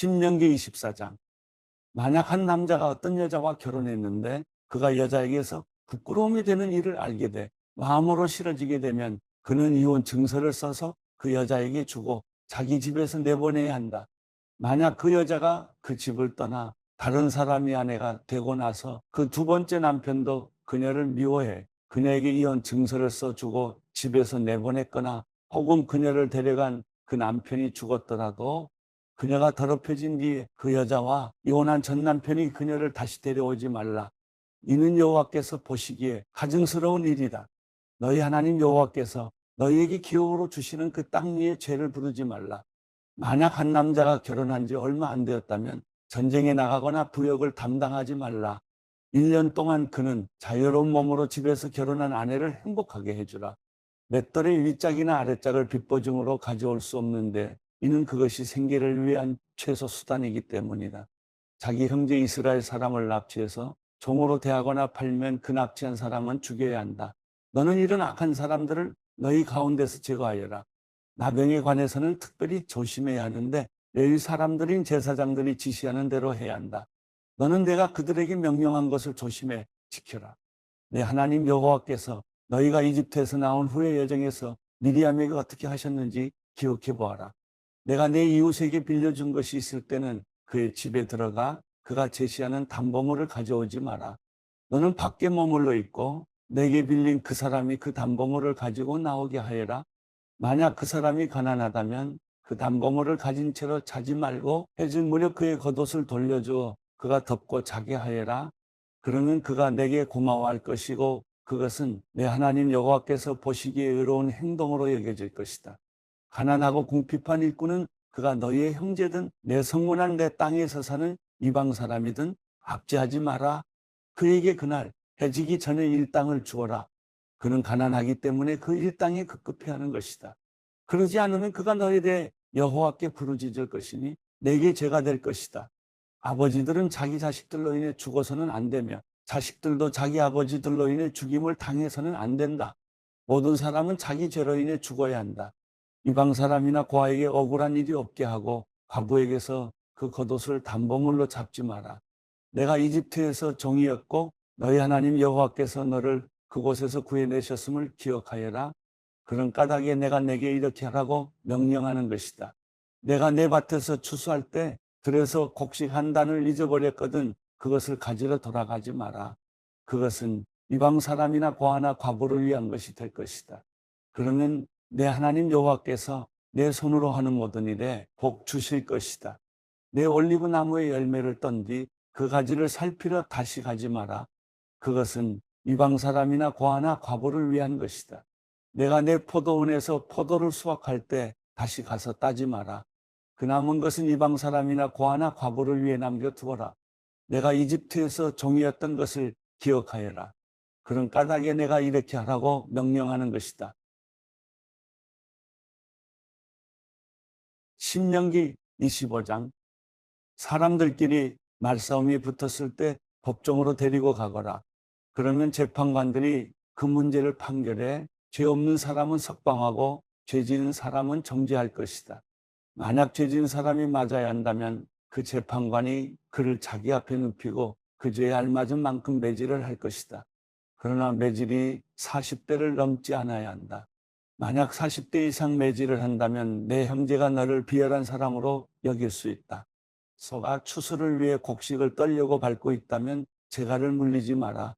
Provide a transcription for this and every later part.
신명기 24장. 만약 한 남자가 어떤 여자와 결혼했는데 그가 여자에게서 부끄러움이 되는 일을 알게 돼 마음으로 싫어지게 되면 그는 이혼 증서를 써서 그 여자에게 주고 자기 집에서 내보내야 한다. 만약 그 여자가 그 집을 떠나 다른 사람의 아내가 되고 나서 그 두 번째 남편도 그녀를 미워해 그녀에게 이혼 증서를 써주고 집에서 내보냈거나 혹은 그녀를 데려간 그 남편이 죽었더라도 그녀가 더럽혀진 뒤에 그 여자와 이혼한 전 남편이 그녀를 다시 데려오지 말라. 이는 여호와께서 보시기에 가증스러운 일이다. 너희 하나님 여호와께서 너희에게 기업으로 주시는 그 땅 위에 죄를 부르지 말라. 만약 한 남자가 결혼한 지 얼마 안 되었다면 전쟁에 나가거나 부역을 담당하지 말라. 1년 동안 그는 자유로운 몸으로 집에서 결혼한 아내를 행복하게 해주라. 맷돌의 윗짝이나 아랫짝을 빚보증으로 가져올 수 없는데 이는 그것이 생계를 위한 최소 수단이기 때문이다. 자기 형제 이스라엘 사람을 납치해서 종으로 대하거나 팔면 그 납치한 사람은 죽여야 한다. 너는 이런 악한 사람들을 너희 가운데서 제거하여라. 나병에 관해서는 특별히 조심해야 하는데 너희 사람들인 제사장들이 지시하는 대로 해야 한다. 너는 내가 그들에게 명령한 것을 조심해 지켜라. 내 하나님 여호와께서 너희가 이집트에서 나온 후의 여정에서 미리암에게 어떻게 하셨는지 기억해 보아라. 내가 내 이웃에게 빌려준 것이 있을 때는 그의 집에 들어가 그가 제시하는 담보물을 가져오지 마라. 너는 밖에 머물러 있고 내게 빌린 그 사람이 그 담보물을 가지고 나오게 하여라. 만약 그 사람이 가난하다면 그 담보물을 가진 채로 자지 말고 해질 무렵 그의 겉옷을 돌려주어 그가 덮고 자게 하여라. 그러면 그가 내게 고마워할 것이고 그것은 내 하나님 여호와께서 보시기에 의로운 행동으로 여겨질 것이다. 가난하고 궁핍한 일꾼은 그가 너희의 형제든 내 성문한 내 땅에서 사는 이방 사람이든 압제하지 마라. 그에게 그날 해지기 전에 일당을 주어라. 그는 가난하기 때문에 그 일당에 급급해하는 것이다. 그러지 않으면 그가 너희에 대해 여호와께 부르짖을 것이니 내게 죄가 될 것이다. 아버지들은 자기 자식들로 인해 죽어서는 안 되며 자식들도 자기 아버지들로 인해 죽임을 당해서는 안 된다. 모든 사람은 자기 죄로 인해 죽어야 한다. 이방 사람이나 고아에게 억울한 일이 없게 하고 과부에게서 그 겉옷을 담보물로 잡지 마라. 내가 이집트에서 종이었고 너희 하나님 여호와께서 너를 그곳에서 구해내셨음을 기억하여라. 그런 까닭에 내가 내게 이렇게 하라고 명령하는 것이다. 내가 내 밭에서 추수할 때 들에서 곡식 한 단을 잊어버렸거든 그것을 가지러 돌아가지 마라. 그것은 이방 사람이나 고아나 과부를 위한 것이 될 것이다. 그러면 내 하나님 여호와께서 내 손으로 하는 모든 일에 복 주실 것이다. 내 올리브 나무의 열매를 떤 뒤 그 가지를 살피러 다시 가지 마라. 그것은 이방 사람이나 고아나 과부를 위한 것이다. 내가 내 포도원에서 포도를 수확할 때 다시 가서 따지 마라. 그 남은 것은 이방 사람이나 고아나 과부를 위해 남겨두어라. 내가 이집트에서 종이었던 것을 기억하여라. 그런 까닭에 내가 이렇게 하라고 명령하는 것이다. 신명기 25장. 사람들끼리 말싸움이 붙었을 때 법정으로 데리고 가거라. 그러면 재판관들이 그 문제를 판결해 죄 없는 사람은 석방하고 죄 지은 사람은 정죄할 것이다. 만약 죄 지은 사람이 맞아야 한다면 그 재판관이 그를 자기 앞에 눕히고 그 죄에 알맞은 만큼 매질을 할 것이다. 그러나 매질이 40대를 넘지 않아야 한다. 만약 40대 이상 매질을 한다면 내 형제가 너를 비열한 사람으로 여길 수 있다. 소가 추수를 위해 곡식을 떨려고 밟고 있다면 재갈을 물리지 마라.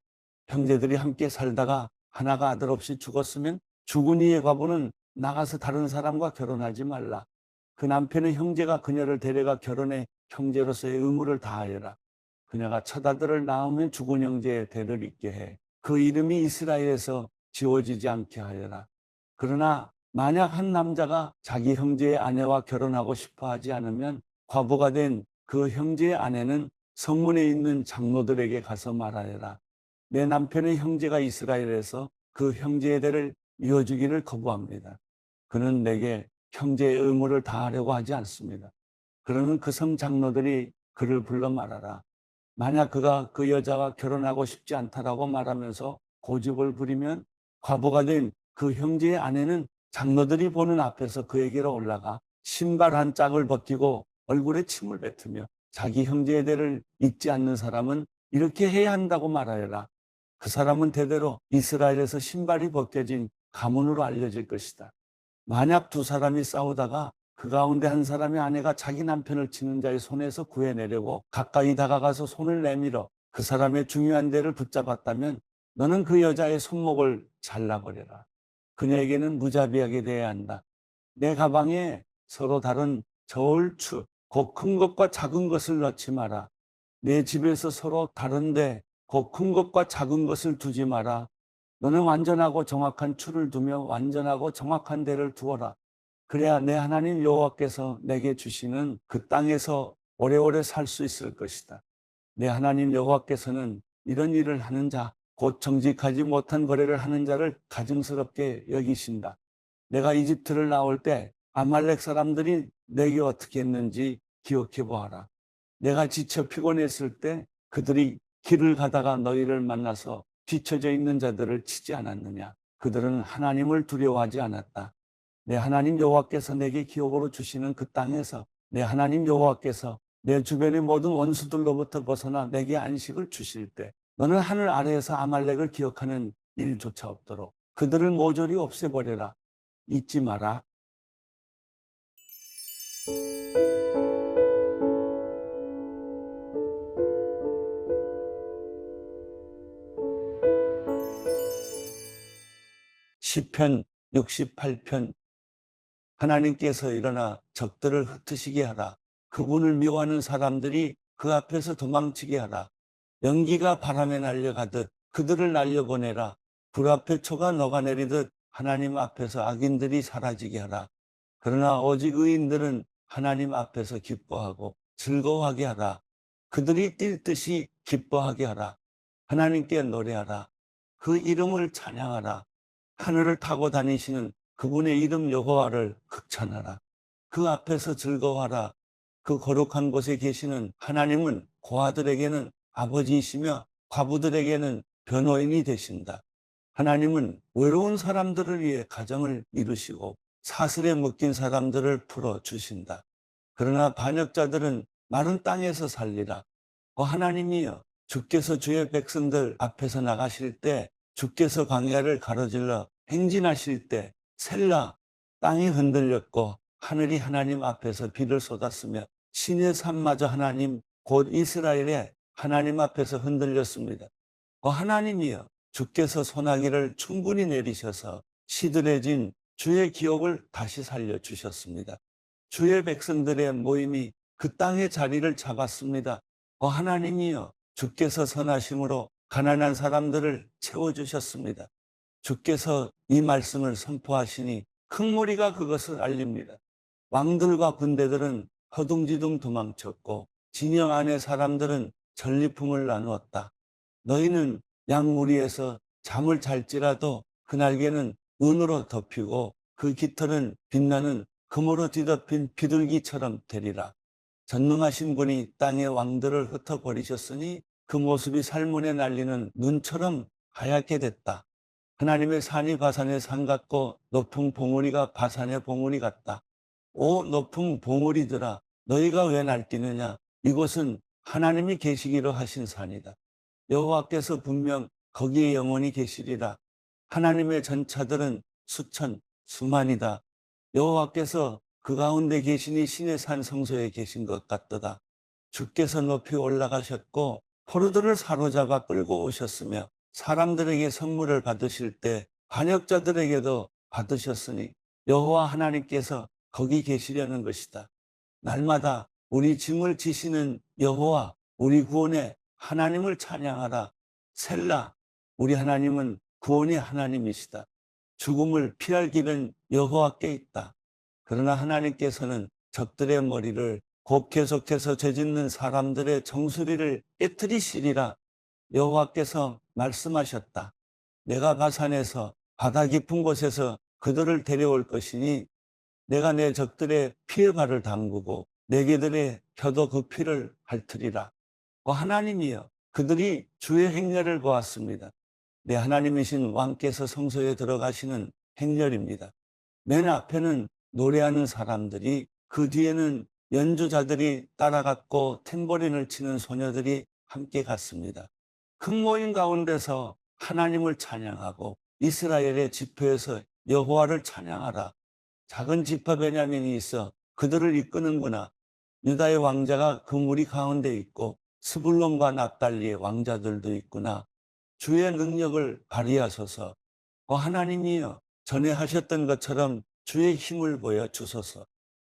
형제들이 함께 살다가 하나가 아들 없이 죽었으면 죽은 이의 과부는 나가서 다른 사람과 결혼하지 말라. 그 남편의 형제가 그녀를 데려가 결혼해 형제로서의 의무를 다하여라. 그녀가 첫 아들을 낳으면 죽은 형제의 대를 잇게 해. 그 이름이 이스라엘에서 지워지지 않게 하여라. 그러나 만약 한 남자가 자기 형제의 아내와 결혼하고 싶어 하지 않으면 과부가 된 그 형제의 아내는 성문에 있는 장로들에게 가서 말하여라. 내 남편의 형제가 이스라엘에서 그 형제의 대를 이어주기를 거부합니다. 그는 내게 형제의 의무를 다하려고 하지 않습니다. 그러면 그 성 장로들이 그를 불러 말하라. 만약 그가 그 여자와 결혼하고 싶지 않다라고 말하면서 고집을 부리면 과부가 된 그 형제의 아내는 장로들이 보는 앞에서 그에게로 올라가 신발 한 짝을 벗기고 얼굴에 침을 뱉으며 자기 형제의 대를 잊지 않는 사람은 이렇게 해야 한다고 말하여라. 그 사람은 대대로 이스라엘에서 신발이 벗겨진 가문으로 알려질 것이다. 만약 두 사람이 싸우다가 그 가운데 한 사람의 아내가 자기 남편을 치는 자의 손에서 구해내려고 가까이 다가가서 손을 내밀어 그 사람의 중요한 데를 붙잡았다면 너는 그 여자의 손목을 잘라버려라. 그녀에게는 무자비하게 대해야 한다. 내 가방에 서로 다른 저울추, 곧 큰 것과 작은 것을 넣지 마라. 내 집에서 서로 다른데 곧 큰 것과 작은 것을 두지 마라. 너는 완전하고 정확한 추를 두며 완전하고 정확한 데를 두어라. 그래야 내 하나님 여호와께서 내게 주시는 그 땅에서 오래오래 살 수 있을 것이다. 내 하나님 여호와께서는 이런 일을 하는 자, 곧 정직하지 못한 거래를 하는 자를 가증스럽게 여기신다. 내가 이집트를 나올 때 아말렉 사람들이 내게 어떻게 했는지 기억해 보아라. 내가 지쳐 피곤했을 때 그들이 길을 가다가 너희를 만나서 뒤처져 있는 자들을 치지 않았느냐. 그들은 하나님을 두려워하지 않았다. 내 하나님 여호와께서 내게 기업으로 주시는 그 땅에서 내 하나님 여호와께서 내 주변의 모든 원수들로부터 벗어나 내게 안식을 주실 때 너는 하늘 아래에서 아말렉을 기억하는 일조차 없도록 그들을 모조리 없애버려라. 잊지 마라. 시편 68편. 하나님께서 일어나 적들을 흩으시게 하라. 그분을 미워하는 사람들이 그 앞에서 도망치게 하라. 연기가 바람에 날려가듯 그들을 날려보내라. 불 앞에 초가 녹아내리듯 하나님 앞에서 악인들이 사라지게 하라. 그러나 오직 의인들은 하나님 앞에서 기뻐하고 즐거워하게 하라. 그들이 뛸 듯이 기뻐하게 하라. 하나님께 노래하라. 그 이름을 찬양하라. 하늘을 타고 다니시는 그분의 이름 여호와를 극찬하라. 그 앞에서 즐거워하라. 그 거룩한 곳에 계시는 하나님은 고아들에게는 아버지이시며 과부들에게는 변호인이 되신다. 하나님은 외로운 사람들을 위해 가정을 이루시고 사슬에 묶인 사람들을 풀어주신다. 그러나 반역자들은 마른 땅에서 살리라. 하나님이여, 주께서 주의 백성들 앞에서 나가실 때, 주께서 광야를 가로질러 행진하실 때 셀라, 땅이 흔들렸고 하늘이 하나님 앞에서 비를 쏟았으며 신의 산마저 하나님 곧 이스라엘의 하나님 앞에서 흔들렸습니다. 하나님이여, 주께서 소나기를 충분히 내리셔서 시들해진 주의 기업을 다시 살려주셨습니다. 주의 백성들의 모임이 그 땅의 자리를 잡았습니다. 하나님이여, 주께서 선하심으로 가난한 사람들을 채워주셨습니다. 주께서 이 말씀을 선포하시니 큰 무리가 그것을 알립니다. 왕들과 군대들은 허둥지둥 도망쳤고 진영 안의 사람들은 전리품을 나누었다. 너희는 양무리에서 잠을 잘지라도 그 날개는 은으로 덮이고 그 깃털은 빛나는 금으로 뒤덮인 비둘기처럼 되리라. 전능하신 분이 땅의 왕들을 흩어버리셨으니 그 모습이 살문에 날리는 눈처럼 하얗게 됐다. 하나님의 산이 바산의 산 같고 높은 봉우리가 바산의 봉우리 같다. 오 높은 봉우리들아, 너희가 왜 날뛰느냐? 이곳은 하나님이 계시기로 하신 산이다. 여호와께서 분명 거기에 영원히 계시리라. 하나님의 전차들은 수천 수만이다. 여호와께서 그 가운데 계시니 신의 산 성소에 계신 것 같도다. 주께서 높이 올라가셨고 포로들을 사로잡아 끌고 오셨으며 사람들에게 선물을 받으실 때 반역자들에게도 받으셨으니 여호와 하나님께서 거기 계시려는 것이다. 날마다 우리 짐을 지시는 여호와, 우리 구원의 하나님을 찬양하라. 셀라, 우리 하나님은 구원의 하나님이시다. 죽음을 피할 길은 여호와께 있다. 그러나 하나님께서는 적들의 머리를 곧 계속해서 죄짓는 사람들의 정수리를 깨트리시리라. 여호와께서 말씀하셨다. 내가 바산에서 바다 깊은 곳에서 그들을 데려올 것이니 내가 내 적들의 피에 발을 담그고 내 개들의 혀도 그 피를 핥으리라. 하나님이여, 그들이 주의 행렬을 보았습니다. 내 하나님이신 왕께서 성소에 들어가시는 행렬입니다. 맨 앞에는 노래하는 사람들이, 그 뒤에는 연주자들이 따라갔고 탬버린을 치는 소녀들이 함께 갔습니다. 큰 모임 가운데서 하나님을 찬양하고 이스라엘의 지표에서 여호와를 찬양하라. 작은 지파 베냐민이 있어 그들을 이끄는구나. 유다의 왕자가 그 무리 가운데 있고 스불론과 납달리의 왕자들도 있구나. 주의 능력을 발휘하소서. 하나님이여, 전에 하셨던 것처럼 주의 힘을 보여 주소서.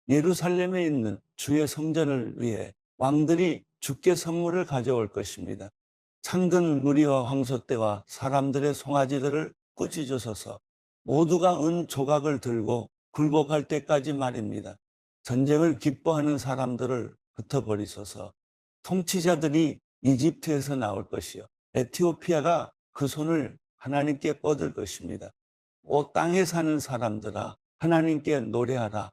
예루살렘에 있는 주의 성전을 위해 왕들이 주께 선물을 가져올 것입니다. 창든 무리와 황소떼와 사람들의 송아지들을 꾸짖으소서. 모두가 은 조각을 들고 굴복할 때까지 말입니다. 전쟁을 기뻐하는 사람들을 흩어버리소서. 통치자들이 이집트에서 나올 것이요 에티오피아가 그 손을 하나님께 뻗을 것입니다. 오 땅에 사는 사람들아, 하나님께 노래하라.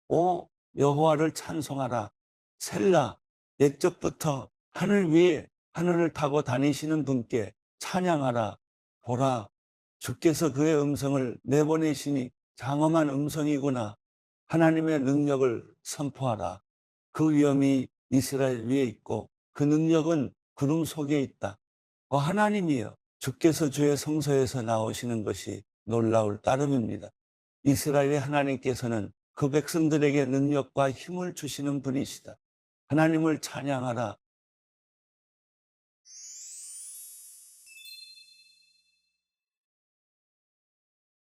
오 여호와를 찬송하라. 셀라, 옛적부터 하늘 위에 하늘을 타고 다니시는 분께 찬양하라. 보라, 주께서 그의 음성을 내보내시니 장엄한 음성이구나. 하나님의 능력을 선포하라. 그 위엄이 이스라엘 위에 있고 그 능력은 구름 속에 있다. 하나님이여, 주께서 주의 성소에서 나오시는 것이 놀라울 따름입니다. 이스라엘의 하나님께서는 그 백성들에게 능력과 힘을 주시는 분이시다. 하나님을 찬양하라.